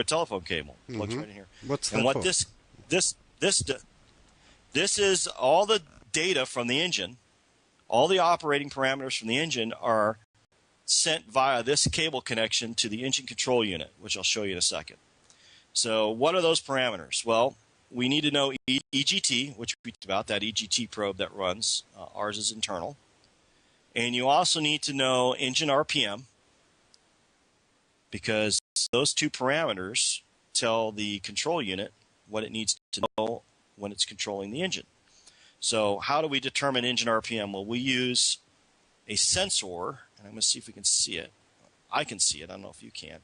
telephone cable. Plugs right in here. What's that and what for? This is all the data from the engine. All the operating parameters from the engine are sent via this cable connection to the engine control unit, which I'll show you in a second. So what are those parameters? Well, we need to know EGT, which we talked about, that EGT probe that runs. Ours is internal. And you also need to know engine RPM, because those two parameters tell the control unit what it needs to know when it's controlling the engine. So how do we determine engine RPM? Well, we use a sensor, and I'm going to see if we can see it. I can see it. I don't know if you can.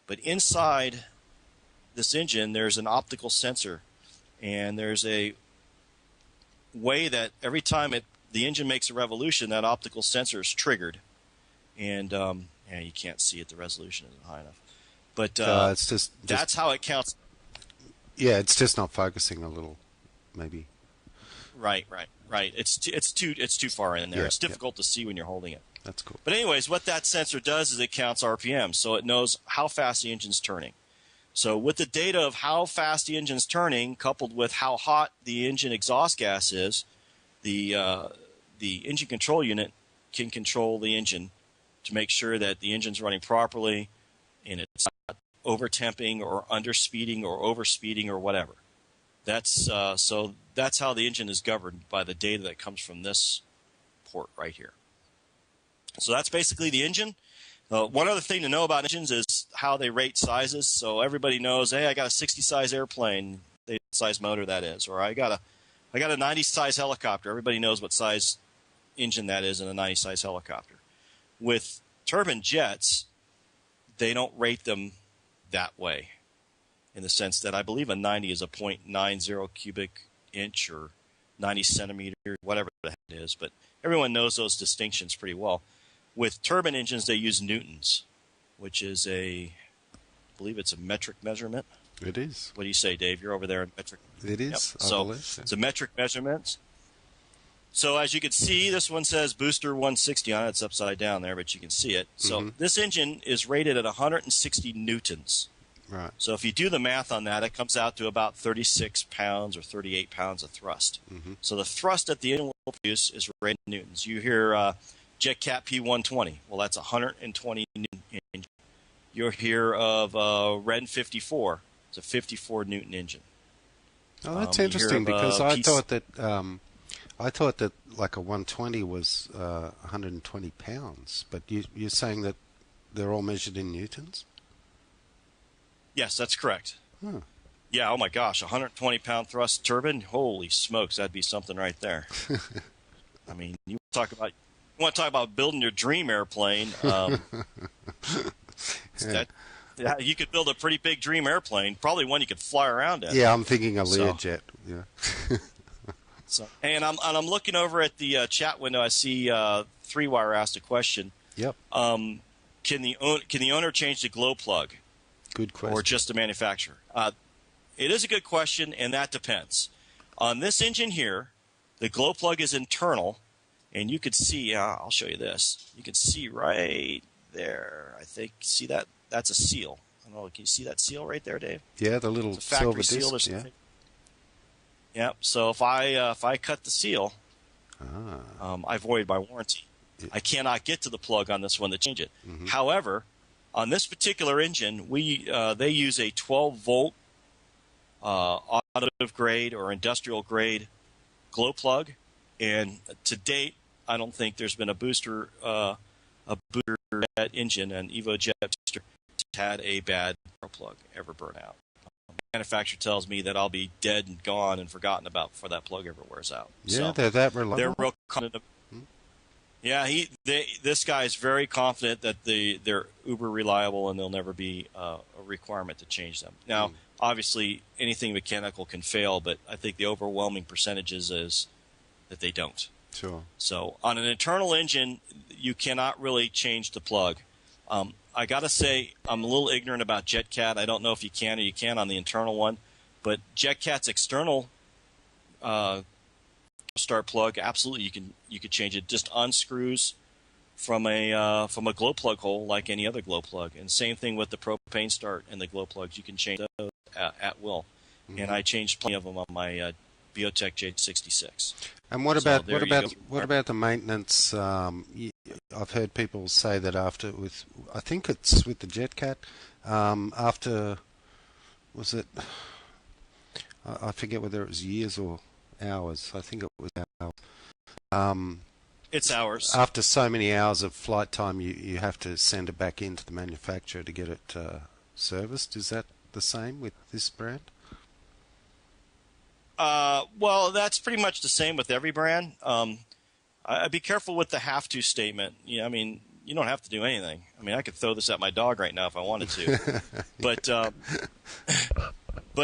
But inside this engine, there's an optical sensor, and there's a way that every time the engine makes a revolution, that optical sensor is triggered. And yeah, you can't see it. The resolution isn't high enough. But it's just that's how it counts. Yeah, it's just not focusing a little, maybe. Right. It's too far in there. Yeah, it's difficult to see when you're holding it. That's cool. But anyways, what that sensor does is it counts RPM, so it knows how fast the engine's turning. So with the data of how fast the engine's turning, coupled with how hot the engine exhaust gas is, the engine control unit can control the engine to make sure that the engine's running properly and it's not over-temping or under-speeding or over-speeding or whatever. So that's how the engine is governed, by the data that comes from this port right here. So that's basically the engine. One other thing to know about engines is how they rate sizes. So everybody knows, hey, I got a 60 size airplane, the size motor that is, or I got a 90 size helicopter. Everybody knows what size engine that is in a 90 size helicopter. With turbine jets, they don't rate them that way, in the sense that I believe a 90 is a 0.90 cubic inch or 90 centimeters, whatever the heck it is. But everyone knows those distinctions pretty well. With turbine engines, they use newtons, which is I believe it's a metric measurement. It is. What do you say, Dave? You're over there in metric. It is. Yep. So it's a metric measurement. So as you can see, this one says booster 160 on it. It's upside down there, but you can see it. So this engine is rated at 160 newtons. Right. So if you do the math on that, it comes out to about 36 pounds or 38 pounds of thrust. So the thrust that the engine will produce is rated in newtons. You hear JetCat P120. Well, that's 120 newton engine. You'll hear of Ren 54. It's a 54 newton engine. Oh, that's interesting, because I thought that like a 120 was 120 pounds, but you're saying that they're all measured in newtons? Yes, that's correct. Huh. Yeah, oh my gosh, 120 pound thrust turbine? Holy smokes, that'd be something right there. I mean, you want to talk about building your dream airplane. You could build a pretty big dream airplane, probably one you could fly around in. Yeah, I'm thinking a Learjet. Yeah. And I'm looking over at the chat window. I see Three Wire asked a question. Yep. Can the owner change the glow plug? Good question. Or just the manufacturer? It is a good question, and that depends. On this engine here, the glow plug is internal, and you could see. I'll show you this. You can see right there. I think, see that? That's a seal. I don't know. Can you see that seal right there, Dave? Yeah, the little factory silver seal disc. or something. Yeah. Yep. So if I cut the seal, I void my warranty. I cannot get to the plug on this one to change it. However, on this particular engine, they use a 12-volt automotive grade or industrial grade glow plug, and to date, I don't think there's been a booster jet engine, an EvoJet booster, had a bad plug ever burn out. The manufacturer tells me that I'll be dead and gone and forgotten about before that plug ever wears out. Yeah, so they're that reliable. They're real confident. Yeah, this guy is very confident that they're uber reliable and there'll never be a requirement to change them. Now, obviously, anything mechanical can fail, but I think the overwhelming percentages is that they don't. Sure. So on an internal engine, you cannot really change the plug. I got to say, I'm a little ignorant about JetCat. I don't know if you can or you can on the internal one, but JetCat's external start plug, absolutely you could change it. Just unscrews from a glow plug hole like any other glow plug. And same thing with the propane start and the glow plugs. You can change those at will. Mm-hmm. And I changed plenty of them on my Biotech J66. And what about the maintenance? I've heard people say that I think it's with the JetCat, after, was it? I forget whether it was years or hours. I think it was hours. It's hours. After so many hours of flight time, you have to send it back into the manufacturer to get it serviced. Is that the same with this brand? Well, that's pretty much the same with every brand. I'd be careful with the have to statement. I mean, you don't have to do anything. I mean, I could throw this at my dog right now if I wanted to. But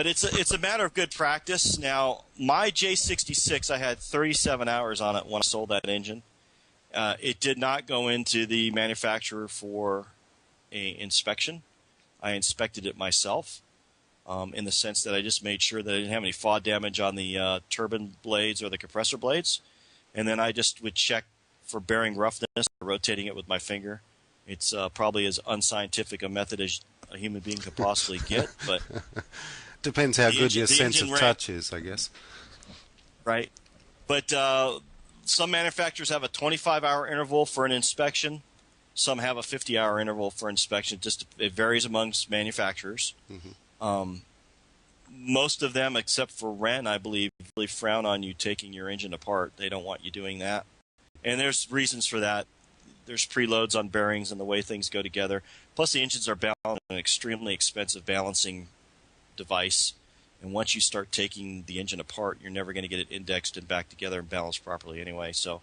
it's a matter of good practice. Now, my J66, I had 37 hours on it when I sold that engine. It did not go into the manufacturer for an inspection. I inspected it myself. In the sense that I just made sure that I didn't have any FOD damage on the turbine blades or the compressor blades. And then I just would check for bearing roughness, rotating it with my finger. It's probably as unscientific a method as a human being could possibly get. But depends how good your sense of touch is, I guess. Right. But some manufacturers have a 25-hour interval for an inspection. Some have a 50-hour interval for inspection. It varies amongst manufacturers. Mm-hmm. Most of them, except for Wren, I believe, really frown on you taking your engine apart. They don't want you doing that. And there's reasons for that. There's preloads on bearings and the way things go together. Plus, the engines are balanced on an extremely expensive balancing device. And once you start taking the engine apart, you're never going to get it indexed and back together and balanced properly anyway. So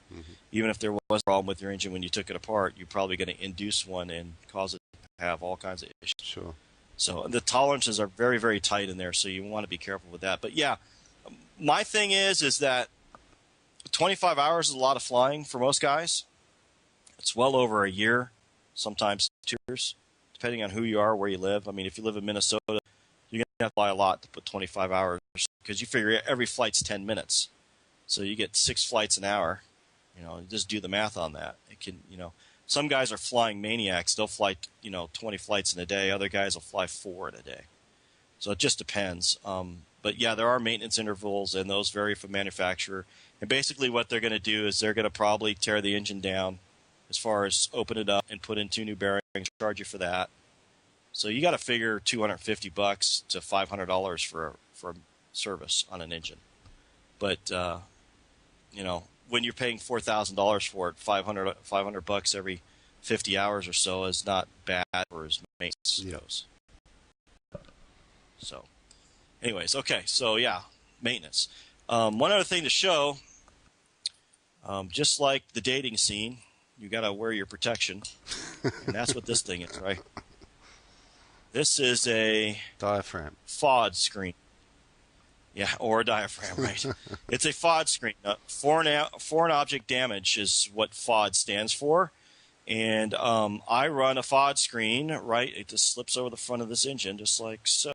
even if there was a problem with your engine when you took it apart, you're probably going to induce one and cause it to have all kinds of issues. Sure. So the tolerances are very, very tight in there, so you want to be careful with that. But yeah, my thing is that 25 hours is a lot of flying for most guys. It's well over a year, sometimes 2 years, depending on who you are, where you live. I mean, if you live in Minnesota, you're going to have to fly a lot to put 25 hours because you figure every flight's 10 minutes. So you get 6 flights an hour. Just do the math on that. It can, some guys are flying maniacs. They'll fly, 20 flights in a day. Other guys will fly 4 in a day. So it just depends. But yeah, there are maintenance intervals, and those vary from manufacturer. And basically what they're going to do is they're going to probably tear the engine down as far as open it up and put in 2 new bearings, charge you for that. So you got to figure $250 to $500 for a service on an engine. But, when you're paying $4,000 for it, $500 every 50 hours or so is not bad for as maintenance goes. So, anyways, okay. So yeah, maintenance. One other thing to show, just like the dating scene, you got to wear your protection, and that's what this thing is, right? This is a diaphragm FOD screen. Yeah, or a diaphragm, right? It's a FOD screen. Foreign object damage is what FOD stands for. And I run a FOD screen, right? It just slips over the front of this engine just like so.